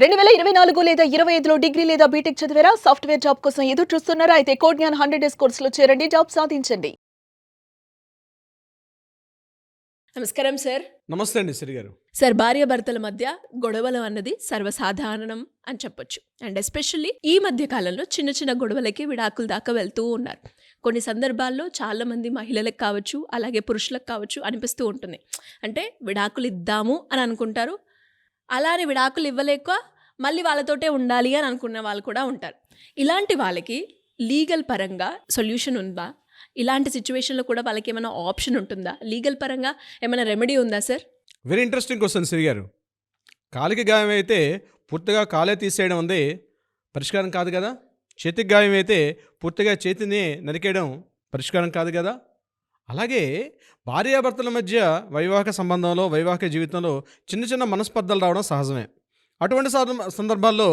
2024 లేదా 25లో డిగ్రీ లేదా బీటెక్ చదివారా? సాఫ్ట్‌వేర్ జాబ్ కోసం ఎదురు చూస్తున్నారా? అయితే కోడ్ జ్ఞాన్ 100 డేస్ కోర్సులో చేరండి. జాబ్ సాధించండి. నమస్కారం సార్. నమస్తే అండి సిరి గారు. సార్, భార్యాభర్తల మధ్య గొడవలు అన్నది సర్వసాధారణం అని చెప్పొచ్చు. అండ్ ఎస్పెషల్లీ ఈ మధ్య కాలంలో చిన్న చిన్న గొడవలకి విడాకుల దాకా వెళ్తూ ఉన్నారు. కొన్ని సందర్భాల్లో చాలామంది మహిళలకు కావచ్చు, అలాగే పురుషులకు కావచ్చు అనిపిస్తూ ఉంటుంది. అంటే విడాకులు ఇద్దాము అని అనుకుంటారు. అలానే విడాకులు ఇవ్వలేక మళ్ళీ వాళ్ళతోటే ఉండాలి అని అనుకున్న వాళ్ళు కూడా ఉంటారు. ఇలాంటి వాళ్ళకి లీగల్ పరంగా సొల్యూషన్ ఉందా? ఇలాంటి సిచ్యువేషన్లో కూడా వాళ్ళకి ఏమైనా ఆప్షన్ ఉంటుందా? లీగల్ పరంగా ఏమైనా రెమెడీ ఉందా సార్? వెరీ ఇంట్రెస్టింగ్ క్వశ్చన్ సిరి గారు. కాలికి గాయం అయితే పూర్తిగా కాలే తీసేయడం ఉంది పరిష్కారం కాదు కదా. చేతికి గాయం అయితే పూర్తిగా చేతిని నరికేయడం పరిష్కారం కాదు కదా. అలాగే భార్యాభర్తల మధ్య వైవాహిక సంబంధంలో వైవాహిక జీవితంలో చిన్న చిన్న మనస్పర్ధలు రావడం సహజమే. అటువంటి సందర్భాల్లో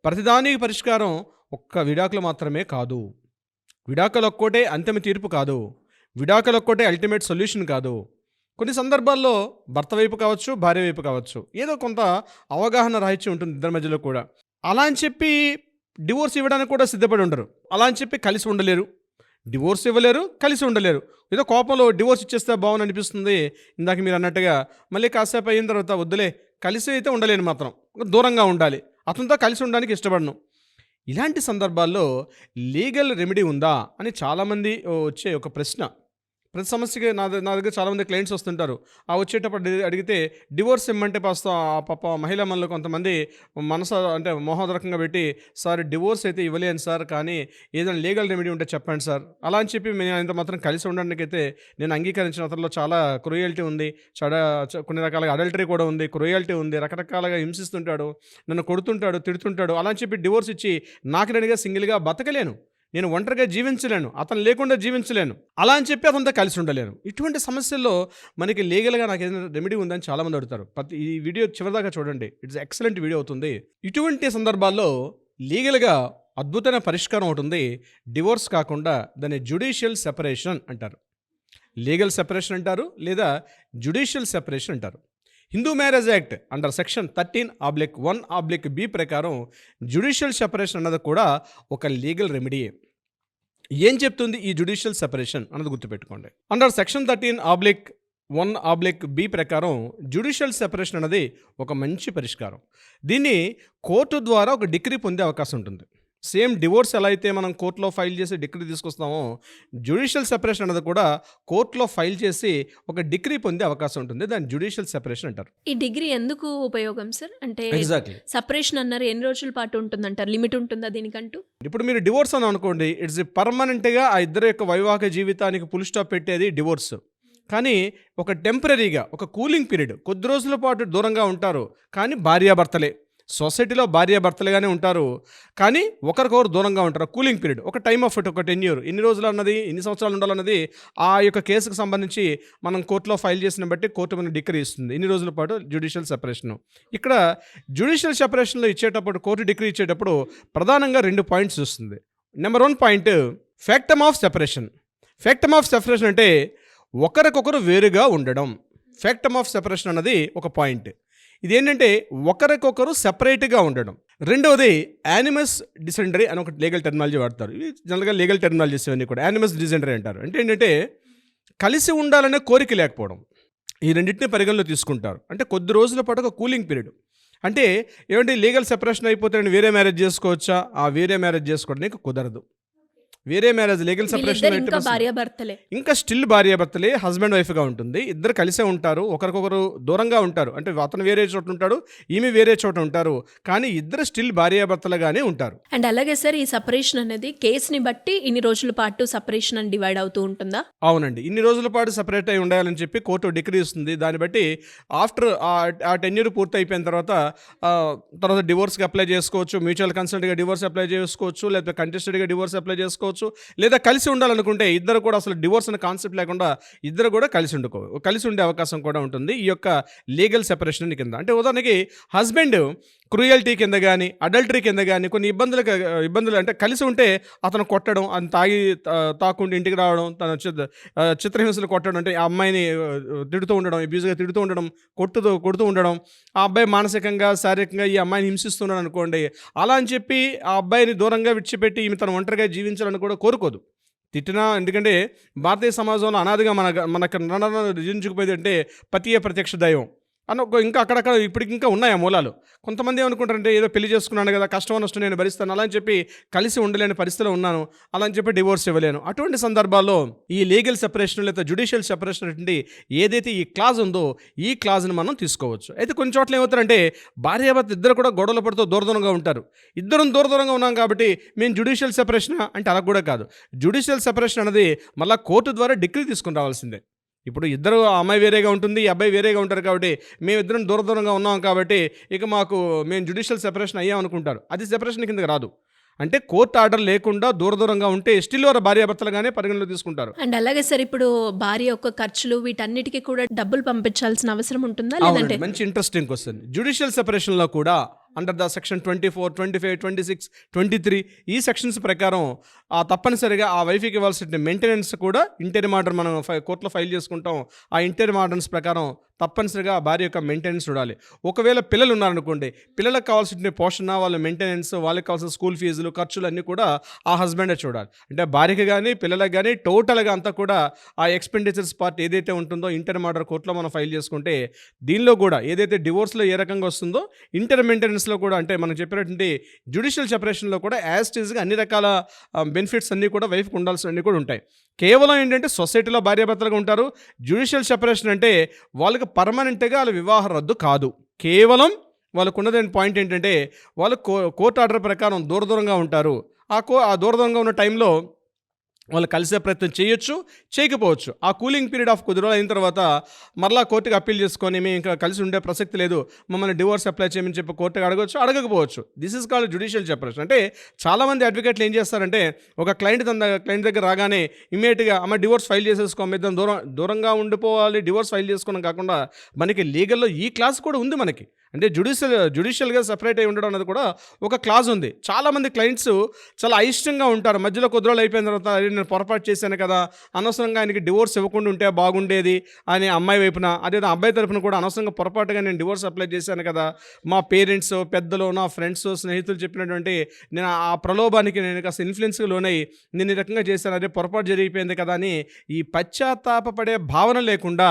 ప్రతిదానికి పరిష్కారం ఒక్క విడాకులు మాత్రమే కాదు. విడాకులు ఒక్కోటే అంతిమ తీర్పు కాదు. విడాకులు ఒక్కోటే అల్టిమేట్ సొల్యూషన్ కాదు. కొన్ని సందర్భాల్లో భర్త వైపు కావచ్చు, భార్య వైపు కావచ్చు, ఏదో కొంత అవగాహన రాహిత్యం ఉంటుంది ఇద్దరి మధ్యలో కూడా. అలా అని చెప్పి డివోర్స్ ఇవ్వడానికి కూడా సిద్ధపడి ఉండరు. అలా అని చెప్పి కలిసి ఉండలేరు, డివోర్స్ ఇవ్వలేరు, కలిసి ఉండలేరు. ఏదో కోపంలో డివోర్స్ ఇచ్చేస్తే బాగుంది అనిపిస్తుంది ఇందాక మీరు అన్నట్టుగా. మళ్ళీ కాసేపు అయిన తర్వాత వద్దులే, కలిసి అయితే ఉండలేను, మాత్రం దూరంగా ఉండాలి, అతనితో కలిసి ఉండడానికి ఇష్టపడను. ఇలాంటి సందర్భాల్లో లీగల్ రెమెడీ ఉందా అని చాలామంది వచ్చే ఒక ప్రశ్న. ప్రతి సమస్యకి నా దగ్గర చాలామంది క్లయింట్స్ వస్తుంటారు. ఆ వచ్చేటప్పుడు అడిగితే డివోర్స్ ఇమ్మంటే పాప మహిళా మనలో కొంతమంది మనసు అంటే మోహోదరకంగా పెట్టి, సార్ డివోర్స్ అయితే ఇవ్వలేను సార్, కానీ ఏదైనా లీగల్ రెమెడీ ఉంటే చెప్పండి సార్. అలా అని చెప్పి నేను ఆయనతో మాత్రం కలిసి ఉండడానికి అయితే నేను అంగీకరించిన. అతనిలో చాలా క్రూయల్టీ ఉంది, కొన్ని రకాలుగా అడల్టరీ కూడా ఉంది, క్రూయల్టీ ఉంది, రకరకాలుగా హింసిస్తుంటాడు, నన్ను కొడుతుంటాడు, తిడుతుంటాడు. అలా అని చెప్పి డివోర్స్ ఇచ్చి నాకు నేనుగా సింగిల్గా బతకలేను, నేను ఒంటరిగా జీవించలేను, అతను లేకుండా జీవించలేను, అలా అని చెప్పి అతనితో కలిసి ఉండలేను. ఇటువంటి సమస్యల్లో మనకి లీగల్గా నాకు ఏదైనా రెమెడీ ఉందని చాలామంది అడుగుతారు. ఈ వీడియో చివరిదాకా చూడండి, ఇట్స్ ఎక్సలెంట్ వీడియో అవుతుంది. ఇటువంటి సందర్భాల్లో లీగల్గా అద్భుతమైన పరిష్కారం అవుతుంది. డివోర్స్ కాకుండా దాన్ని జ్యుడిషియల్ సెపరేషన్ అంటారు. లీగల్ సెపరేషన్ అంటారు, లేదా జ్యుడిషియల్ సెపరేషన్ అంటారు. Hindu marriage act under section 13(1)(b) ప్రకారం జ్యుడిషియల్ సెపరేషన్ అన్నది కూడా ఒక లీగల్ రెమెడీ. ఏం చెప్తుంది ఈ జ్యుడిషియల్ సెపరేషన్ అన్నది గుర్తుపెట్టుకోండి. అండర్ సెక్షన్ 13(1)(b) ప్రకారం జ్యుడిషియల్ సెపరేషన్ అన్నది ఒక మంచి పరిష్కారం. దీన్ని కోర్టు ద్వారా ఒక డిగ్రీ పొందే అవకాశం ఉంటుంది. సేమ్ డివోర్స్ ఎలా అయితే మనం కోర్టులో ఫైల్ చేసి డిగ్రీ తీసుకొస్తామో, జ్యుడిషియల్ సెపరేషన్ అనేది కూడా కోర్టులో ఫైల్ చేసి ఒక డిగ్రీ పొందే అవకాశం ఉంటుంది. దాన్ని జ్యుడిషియల్ సెపరేషన్ అంటారు. ఈ డిగ్రీ ఎందుకు ఉపయోగం సార్? అంటే ఎగ్జాక్ట్లీ సెపరేషన్ అన్నారు, ఎన్ని రోజుల పాటు ఉంటుందంటారు? లిమిట్ ఉంటుందా దీనికంటూ? ఇప్పుడు మీరు డివోర్స్ అని అనుకోండి, ఇట్స్ పర్మనెంట్గా ఆ ఇద్దరు యొక్క వైవాహిక జీవితానికి ఫుల్ స్టాప్ పెట్టేది డివోర్స్. కానీ ఒక టెంపరీగా ఒక కూలింగ్ పీరియడ్, కొద్ది రోజుల పాటు దూరంగా ఉంటారు, కానీ భార్యాభర్తలే, సొసైటీలో భార్యాభర్తలుగానే ఉంటారు, కానీ ఒకరికొకరు దూరంగా ఉంటారు. కూలింగ్ పీరియడ్, ఒక టైమ్ ఆఫ్ ఒక 10 years, ఎన్ని రోజులు అన్నది, ఎన్ని సంవత్సరాలు ఉండాలన్నది ఆ యొక్క కేసుకు సంబంధించి మనం కోర్టులో ఫైల్ చేసిన బట్టి కోర్టు మనకు డిగ్రీ ఇస్తుంది, ఇన్ని రోజుల పాటు జ్యుడిషియల్ సెపరేషన్. ఇక్కడ జ్యుడిషియల్ సెపరేషన్లో ఇచ్చేటప్పుడు, కోర్టు డిగ్రీ ఇచ్చేటప్పుడు ప్రధానంగా 2 పాయింట్స్ వస్తుంది. Number 1 point ఫ్యాక్టమ్ of separation. ఫ్యాక్టమ్ of separation అంటే ఒకరికొకరు వేరుగా ఉండడం. ఫ్యాక్టమ్ ఆఫ్ సెపరేషన్ అన్నది ఒక పాయింట్. ఇదేంటంటే ఒకరికొకరు సెపరేట్గా ఉండడం. రెండవది యానిమస్ డిసెండరీ అని ఒక లీగల్ టెర్మినాలజీ వాడతారు. ఇవి జనరల్గా లీగల్ టెర్మినాలజీస్ ఇవన్నీ కూడా యానిమస్ డిసెండరీ అంటారు. అంటే ఏంటంటే కలిసి ఉండాలనే కోరిక లేకపోవడం. ఈ రెండింటిని పరిగణలో తీసుకుంటారు. అంటే కొద్ది రోజుల పాటు ఒక కూలింగ్ పీరియడ్. అంటే ఏమంటే లీగల్ సెపరేషన్ అయిపోతే వేరే మ్యారేజ్ చేసుకోవచ్చా? ఆ వేరే మ్యారేజ్ చేసుకోవడానికి కుదరదు. వేరే మ్యారేజ్ లీగల్ సెపరేషన్ ఇంకా స్టిల్ భార్యాభర్తలే, హస్బెండ్ వైఫ్గా ఉంటుంది. ఇద్దరు కలిసే ఉంటారు, ఒకరికొకరు దూరంగా ఉంటారు. అంటే అతను వేరే చోట ఉంటాడు, ఈమె వేరే చోట ఉంటారు, కానీ ఇద్దరు స్టిల్ భార్యాభర్తలుగానే ఉంటారు. అండ్ అలాగే సార్, ఈ సెపరేషన్ అనేది కేసుని బట్టి ఇన్ని రోజుల పాటు సెపరేషన్ అని డివైడ్ అవుతూ ఉంటుందా? అవునండి, ఇన్ని రోజుల పాటు సెపరేట్ అయి ఉండాలని చెప్పి కోర్టు డిగ్రీ ఇస్తుంది. దాన్ని బట్టి ఆఫ్టర్ ఆ 10 years పూర్తి అయిపోయిన తర్వాత డివోర్స్కి అప్లై చేసుకోవచ్చు, మ్యూచువల్ కన్సెంట్గా డివోర్స్ అప్లై చేసుకోవచ్చు, లేకపోతే కంటెస్టెడ్గా డివోర్స్ అప్లై చేసుకోవచ్చు, లేదా కలిసి ఉండాలనుకుంటే ఇద్దరు కూడా అసలు డివోర్స్ అనే కాన్సెప్ట్ లేకుండా ఇద్దరు కూడా కలిసి ఉండే అవకాశం కూడా ఉంటుంది ఈ యొక్క లీగల్ సెపరేషన్ కింద. అంటే ఉదాహరణకి హస్బెండ్ క్రూయల్టీ కింద కానీ అడల్టరీ కింద కానీ కొన్ని ఇబ్బందులు అంటే కలిసి ఉంటే అతను కొట్టడం, అతను తాకుండా ఇంటికి రావడం, తన చిత్రహింసలు కొట్టడం, అంటే ఆ అమ్మాయిని తిడుతూ ఉండడం, అబ్యూజ్గా తిడుతూ ఉండడం, కొడుతూ ఉండడం, ఆ అబ్బాయి మానసికంగా శారీరకంగా ఈ అమ్మాయిని హింసిస్తున్నాడు అనుకోండి. అలా అని చెప్పి ఆ అబ్బాయిని దూరంగా విడిచిపెట్టి ఈమె తను ఒంటరిగా జీవించాలని కూడా కోరుకోదు. తిట్టినా, ఎందుకంటే భారతీయ సమాజంలో అనాదిగా మనకు రుజించుకుపోయేది అంటే పతియే ప్రత్యక్ష దైవం అని ఇంకా అక్కడక్కడ ఇప్పటికి ఇంకా ఉన్నాయి ఆ మూలాలు. కొంతమంది ఏమనుకుంటారంటే ఏదో పెళ్లి చేసుకున్నాను కదా, కష్టం నష్టం నేను భరిస్తాను, అలా అని చెప్పి కలిసి ఉండలేని పరిస్థితిలో ఉన్నాను, అలా అని చెప్పి డివోర్స్ ఇవ్వలేను. అటువంటి సందర్భాల్లో ఈ లీగల్ సెపరేషన్ లేదా జ్యుడిషియల్ సెపరేషన్ అంటే ఏదైతే ఈ క్లాజ్ ఉందో ఈ క్లాజ్ని మనం తీసుకోవచ్చు. అయితే కొన్ని చోట్ల ఏమవుతారంటే భార్యాభర్త ఇద్దరు కూడా గొడవలు పడుతూ దూరంగా ఉంటారు. ఇద్దరం దూరంగా ఉన్నాం కాబట్టి మేము జ్యుడిషియల్ సెపరేషన్ అంటే అలా కూడా కాదు. జ్యుడిషియల్ సెపరేషన్ అనేది మళ్ళీ కోర్టు ద్వారా డిగ్రీ తీసుకుని రావాల్సిందే. ఇప్పుడు ఇద్దరు, ఆ అమ్మాయి వేరేగా ఉంటుంది, ఈ అబ్బాయి వేరేగా ఉంటారు కాబట్టి మేమిద్దరం దూరంగా ఉన్నాం కాబట్టి ఇక మేము జ్యుడిషియల్ సెపరేషన్ అయ్యాం అనుకుంటారు. అది సెపరేషన్ కిందకి రాదు. అంటే కోర్టు ఆర్డర్ లేకుండా దూరంగా ఉంటే స్టిల్ వారు భార్యాభర్తలుగానే పరిగణలో తీసుకుంటారు. అండ్ అలాగే సార్, ఇప్పుడు భార్య యొక్క ఖర్చులు వీటన్నిటికీ కూడా డబ్బులు పంపించాల్సిన అవసరం ఉంటుందా లేదంటే? మంచి ఇంట్రెస్టింగ్ క్వశ్చన్. జ్యుడిషియల్ సెపరేషన్లో కూడా అండర్ ద సెక్షన్ 24, 25, 26, 23 ఈ సెక్షన్స్ ప్రకారం తప్పనిసరిగా ఆ వైఫ్కి ఇవ్వాల్సిన మెయింటెనెన్స్ కూడా ఇంటీరియర్ ఆర్డర్ మనం కోర్టులో ఫైల్ చేసుకుంటాం. ఆ ఇంటీరియర్ ఆర్డర్స్ ప్రకారం తప్పనిసరిగా ఆ భార్య యొక్క మెయింటెనెన్స్ చూడాలి. ఒకవేళ పిల్లలు ఉన్నారనుకోండి, పిల్లలకు కావాల్సిన పోషణ, వాళ్ళ మెయింటెనెన్స్, వాళ్ళకి కావాల్సిన స్కూల్ ఫీజులు, ఖర్చులు అన్నీ కూడా ఆ హస్బెండే చూడాలి. అంటే భార్యకి కానీ పిల్లలకు కానీ టోటల్గా అంతా కూడా ఆ ఎక్స్పెండిచర్స్ పార్ట్ ఏదైతే ఉంటుందో ఇంటీరియర్ ఆర్డర్ కోర్టులో మనం ఫైల్ చేసుకుంటే దీనిలో కూడా ఏదైతే డివోర్స్లో ఏ రకంగా వస్తుందో ఇంటర్ మెయింటెనెన్స్లో కూడా, అంటే మనం చెప్పినటువంటి జ్యుడిషియల్ సెపరేషన్లో కూడా యాజ్ ఇట్ ఈజ్గా అన్ని రకాల బెనిఫిట్స్ అన్నీ కూడా వైఫ్కి ఉండాల్సినవన్నీ కూడా ఉంటాయి. కేవలం ఏంటంటే సొసైటీలో భార్యాభర్తలుగా ఉంటారు. జ్యుడిషియల్ సెపరేషన్ అంటే వాళ్ళకి పర్మనెంట్గా వాళ్ళ వివాహ రద్దు కాదు. కేవలం వాళ్ళకు ఉన్నదని పాయింట్ ఏంటంటే వాళ్ళు కోర్టు ఆర్డర్ ప్రకారం దూరంగా ఉంటారు. ఆ దూరంగా ఉన్న టైంలో వాళ్ళు కలిసే ప్రయత్నం చేయొచ్చు, చేయకపోవచ్చు. ఆ కూలింగ్ పీరియడ్ ఆఫ్ కొద్ది రోజులు అయిన తర్వాత మరలా కోర్టుకి అప్పీల్ చేసుకొని మేము ఇంకా కలిసి ఉండే ప్రసక్తి లేదు, మమ్మల్ని డివోర్స్ అప్లై చేయమని చెప్పి కోర్టుకి అడగవచ్చు, అడగకపోవచ్చు. This is called judicial separation. అంటే చాలామంది అడ్వకేట్లు ఏం చేస్తారంటే ఒక క్లయింట్ దగ్గర రాగానే ఇమీడియట్గా అమ్మ డివోర్స్ ఫైల్ చేసేసుకో, ఇద్దరం దూరంగా ఉండిపోవాలి, డివోర్స్ ఫైల్ చేసుకోవడం కాకుండా మనకి లీగల్లో ఈ క్లాస్ కూడా ఉంది మనకి. అంటే జ్యుడిషియల్గా సెపరేట్ అయి ఉండడం అనేది కూడా ఒక క్లాజ్ ఉంది. చాలామంది క్లయింట్స్ చాలా అయిష్టంగా ఉంటారు. మధ్యలో కొద్ది రోజులు అయిపోయిన తర్వాత నేను పొరపాటు చేశాను కదా, అనవసరంగా ఆయనకి డివోర్స్ ఇవ్వకుండా ఉంటే బాగుండేది అని అమ్మాయి వైపున, అదే అబ్బాయి తరపున కూడా అనవసరంగా పొరపాటుగా నేను డివోర్స్ అప్లై చేశాను కదా, మా పేరెంట్స్, పెద్దలు, నా ఫ్రెండ్స్, స్నేహితులు చెప్పినటువంటి నేను ఆ ప్రలోభానికి నేను కాస్త ఇన్ఫ్లుయెన్స్గా లోనై నేను ఈ రకంగా చేశాను, అదే పొరపాటు జరిగిపోయింది కదా అని ఈ పశ్చాత్తాపపడే భావన లేకుండా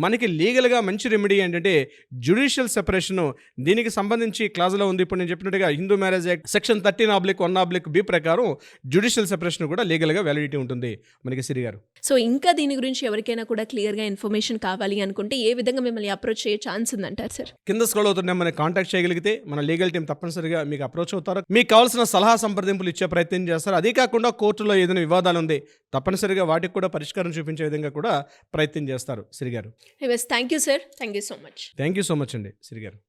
మనకి లీగల్గా మంచి రెమెడీ ఏంటంటే జ్యుడిషియల్ సెపరేషన్. దీనికి సంబంధించి క్లాజ్లో ఉంది. ఇప్పుడు నేను చెప్పినట్టుగా Hindu marriage act section 13(1)(b) ప్రకారం జ్యుడిషియల్ సెపరేషన్ కూడా లీగల్గా వ్యాలిడిటీ ఉంటుంది మనకి సిరి గారు. సో ఇంకా దీని గురించి ఎవరికైనా కూడా క్లియర్గా ఇన్ఫర్మేషన్ కావాలి అనుకుంటే ఏ విధంగా మిమ్మల్ని అప్రోచ్ చేయ ఛాన్స్ ఉందంటారు సార్? కింద స్క్రోల్ అవుతున్న మనకి కాంటాక్ట్ చేయగలిగితే మన లీగల్ టీం తప్పనిసరిగా మీకు అప్రోచ్ అవుతారు. మీకు కావాల్సిన సలహా సంప్రదింపులు ఇచ్చే ప్రయత్నం చేస్తారు. అదే కాకుండా కోర్టులో ఏదైనా వివాదాలు ఉంది తప్పనిసరిగా వాటికి కూడా పరిష్కారం చూపించే విధంగా కూడా ప్రయత్నం చేస్తారు సిరి గారు. Thank you sir, thank you so much. Thank you so much అండి సిరి గారు.